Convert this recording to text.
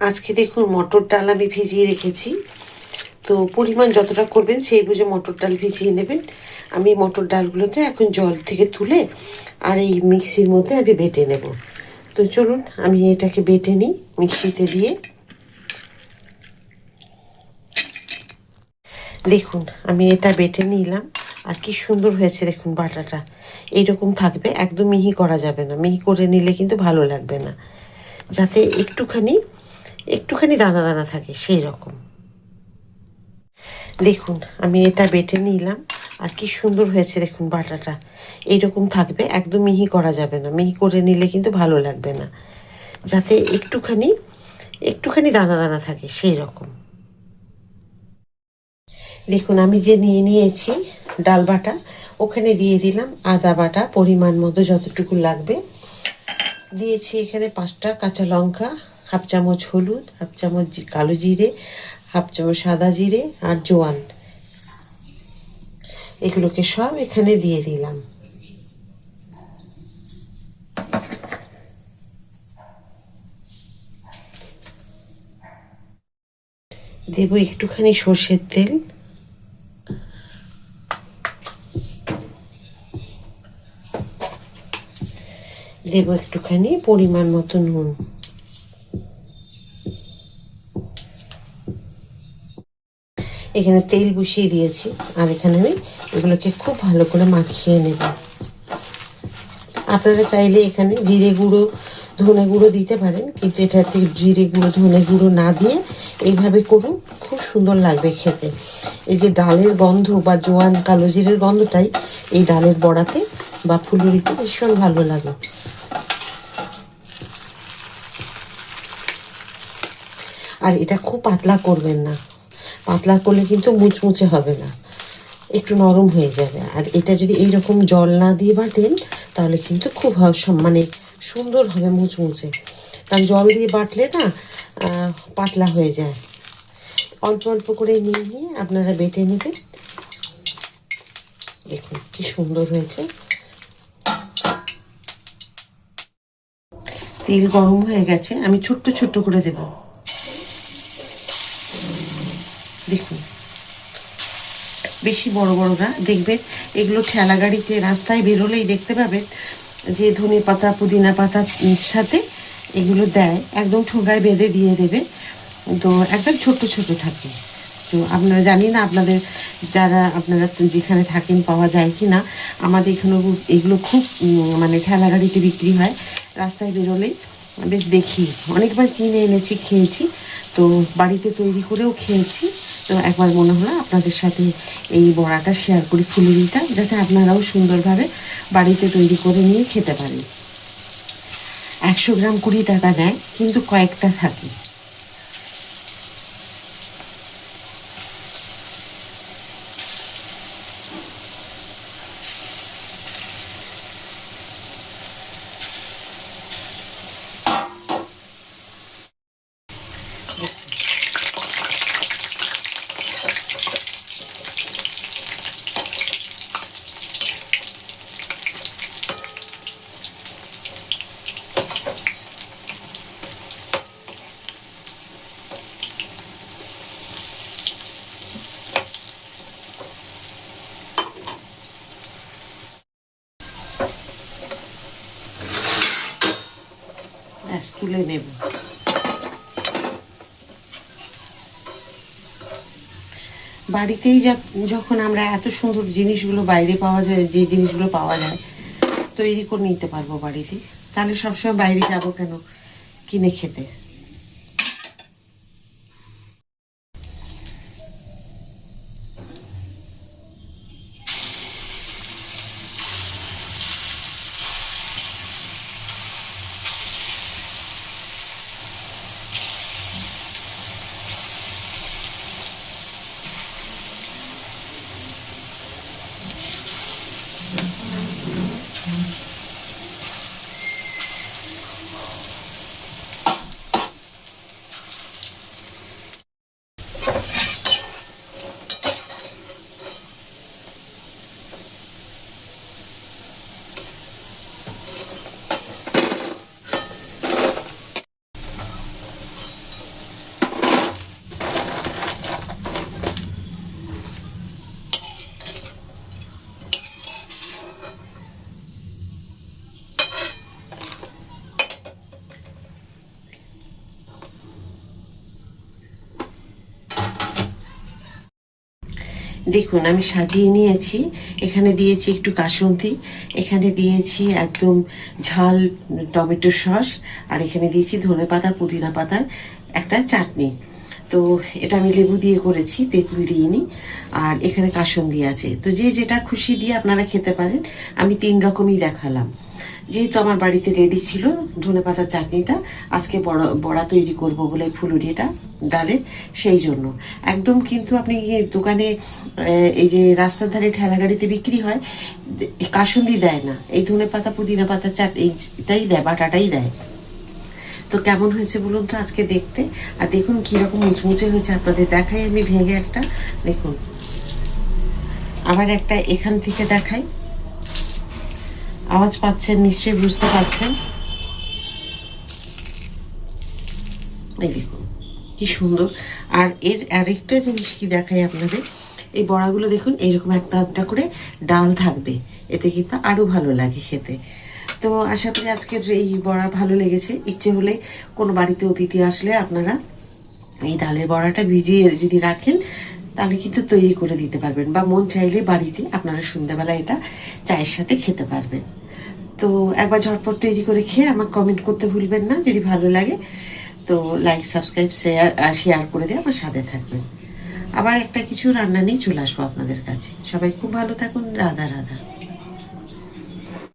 আজকে দেখুন মটর ডাল আমি ভিজিয়ে রেখেছি। তো পরিমাণ যতটা করবেন সেই বুঝে মটর ডাল ভিজিয়ে নেবেন। আমি মটর ডালগুলোকে এখন জল থেকে তুলে আর এই মিক্সির মধ্যে আমি বেটে নেব। তো চলুন আমি এটাকে বেটে নিই মিক্সিতে দিয়ে। দেখুন আমি এটা বেটে নিলাম, আর কি সুন্দর হয়েছে দেখুন বাটাটা। এইরকম থাকবে, একদম মিহি করা যাবে না, মিহি করে নিলে কিন্তু ভালো লাগবে না। যাতে একটুখানি একটুখানি দানা দানা থাকে সেই রকম। দেখুন আমি এটা বেটে নিলাম, আর কি সুন্দর হয়েছে দেখুন বাটাটা। এইরকম থাকবে, একদম মিহি করা যাবে না, মিহি করে নিলে কিন্তু ভালো লাগবে না। যাতে একটুখানি একটুখানি দানা দানা থাকে সেই রকম। দেখুন আমি যে নিয়েছি ডাল বাটা, ওখানে দিয়ে দিলাম আদা বাটা পরিমাণ মতো যতটুকু লাগবে। দিয়েছি এখানে 5টা কাঁচা লঙ্কা, হাফ চামচ হলুদ, হাফ চামচ কালো জিরে, হাফ চামচ সাদা জিরে আর জোয়ান। এগুলোকে সব এখানে দিয়ে দিলাম। দেব একটুখানি সর্ষের তেল, দেব একটুখানি পরিমাণ মতো নুন। এখানে তেল বসিয়ে দিয়েছি, আর এখানে আমি এগুলোকে খুব ভালো করে মাখিয়ে নেব। আপনারা চাইলে এখানে জিরে গুঁড়ো ধনে গুঁড়ো দিতে পারেন, কিন্তু এটাতে জিরে গুঁড়ো ধনে গুঁড়ো না দিয়ে এইভাবে করুন, খুব সুন্দর লাগবে খেতে। এই যে ডালের গন্ধ বা জোয়ান কালো জিরের গন্ধটাই এই ডালের বড়াতে বা ফুলুরিতে ভীষণ ভালো লাগে। আর এটা খুব পাতলা করবেন না, পাতলা করলে কিন্তু মুচমুচে হবে না, একটু নরম হয়ে যাবে। আর এটা যদি এইরকম জল না দিয়ে বাটেন তাহলে কিন্তু খুব মানে সুন্দর হবে মুচমুচে। কারণ জল দিয়ে বাটলে না পাতলা হয়ে যায়। অল্প অল্প করে নিয়ে নিয়ে আপনারা বেটে নেবেন। দেখুন কি সুন্দর হয়েছে। তেল গরম হয়ে গেছে, আমি ছোট্ট ছোট্ট করে দেব। দেখুন বেশি বড় বড় না, দেখবেন এগুলো ঠেলা গাড়িতে রাস্তায় বেরোলেই দেখতে পাবেন যে ধনে পাতা পুদিনা পাতার সাথে এগুলো দেয়, একদম ঠোঙায় বেঁধে দিয়ে দেবে। তো একদম ছোট্ট ছোট থাকে। তো আপনারা জানি না আপনাদের যারা আপনারা যেখানে থাকেন পাওয়া যায় কি না। আমাদের এখানে এগুলো খুব মানে ঠেলা গাড়িতে বিক্রি হয়, রাস্তায় বেরোলেই বেশ দেখি। অনেকবার কিনে এনেছি, খেয়েছি, তো বাড়িতে তৈরি করেও খেয়েছি। তো একবার মনে হলো আপনাদের সাথে এই বড়াটা শেয়ার করি, ফুলুরিটা, যাতে আপনারাও সুন্দরভাবে বাড়িতে তৈরি করে নিয়ে খেতে পারেন। 100 গ্রাম 20 টাকা নেয়, কিন্তু কয়েকটা থাকে। ব্যাস তুলে নেব। বাড়িতেই যখন আমরা এত সুন্দর জিনিসগুলো বাইরে পাওয়া যায়, যে জিনিসগুলো পাওয়া যায় তৈরি করে নিতে পারবো বাড়িতে, তাহলে সবসময় বাইরে যাব কেন কিনে খেতে। দেখুন আমি সাজিয়ে নিয়েছি। এখানে দিয়েছি একটু কাসুন্দি, এখানে দিয়েছি একদম ঝাল টমেটো সস, আর এখানে দিয়েছি ধনেপাতা পুদিনা পাতার একটা চাটনি। তো এটা আমি লেবু দিয়ে করেছি, তেঁতুল দিইনি। আর এখানে কাসুন্দি আছে। তো যে যেটা খুশি দিয়ে আপনারা খেতে পারেন। আমি 3 রকমই দেখালাম। যেহেতু আমার বাড়িতে রেডি ছিল ধনেপাতার চাটনিটা, আজকে বড়া বড়া তৈরি করব বলে ফুলুরিটা ডালের, সেই জন্য একদম। কিন্তু আপনি দোকানে এই যে রাস্তার ধারে ঠেলা গাড়িতে বিক্রি হয়, কাসুন্দি দেয় না, এই ধনেপাতা পুদিনা পাতার এইটাই দেয়, বাটাটাই দেয়। তো কেমন হয়েছে বলুন তো আজকে দেখতে? আর দেখুন কীরকম মুচমুচে হয়েছে, আপনাদের দেখাই আমি ভেঙে একটা। দেখুন, আবার একটা এখান থেকে দেখাই। আওয়াজ পাচ্ছেন নিশ্চয়ই, বুঝতে পারছেন। এই দেখুন কি সুন্দর। আর এর আরেকটা জিনিস কি দেখাই আপনাদের, এই বড়াগুলো দেখুন এইরকম একটা আধটা করে ডাল থাকবে, এতে কিন্তু আরও ভালো লাগে খেতে। তো আশা করি আজকের এই বড়া ভালো লেগেছে। ইচ্ছে হলে কোনো বাড়িতে অতিথি আসলে আপনারা এই ডালের বড়াটা ভিজিয়ে যদি রাখেন, তাহলে কিন্তু তৈরি করে দিতে পারবেন, বা মন চাইলে বাড়িতে আপনারা সন্ধ্যাবেলা এটা চায়ের সাথে খেতে পারবেন। তো একবার ঝটপট তৈরি করে খেয়ে আমাকে কমেন্ট করতে ভুলবেন না যদি ভালো লাগে। তো লাইক সাবস্ক্রাইব শেয়ার করে দিয়ে আমার সাথে থাকবেন। আবার একটা কিছু রান্না নিয়ে চলে আসবো আপনাদের কাছে। সবাই খুব ভালো থাকুন। রাধা রাধা।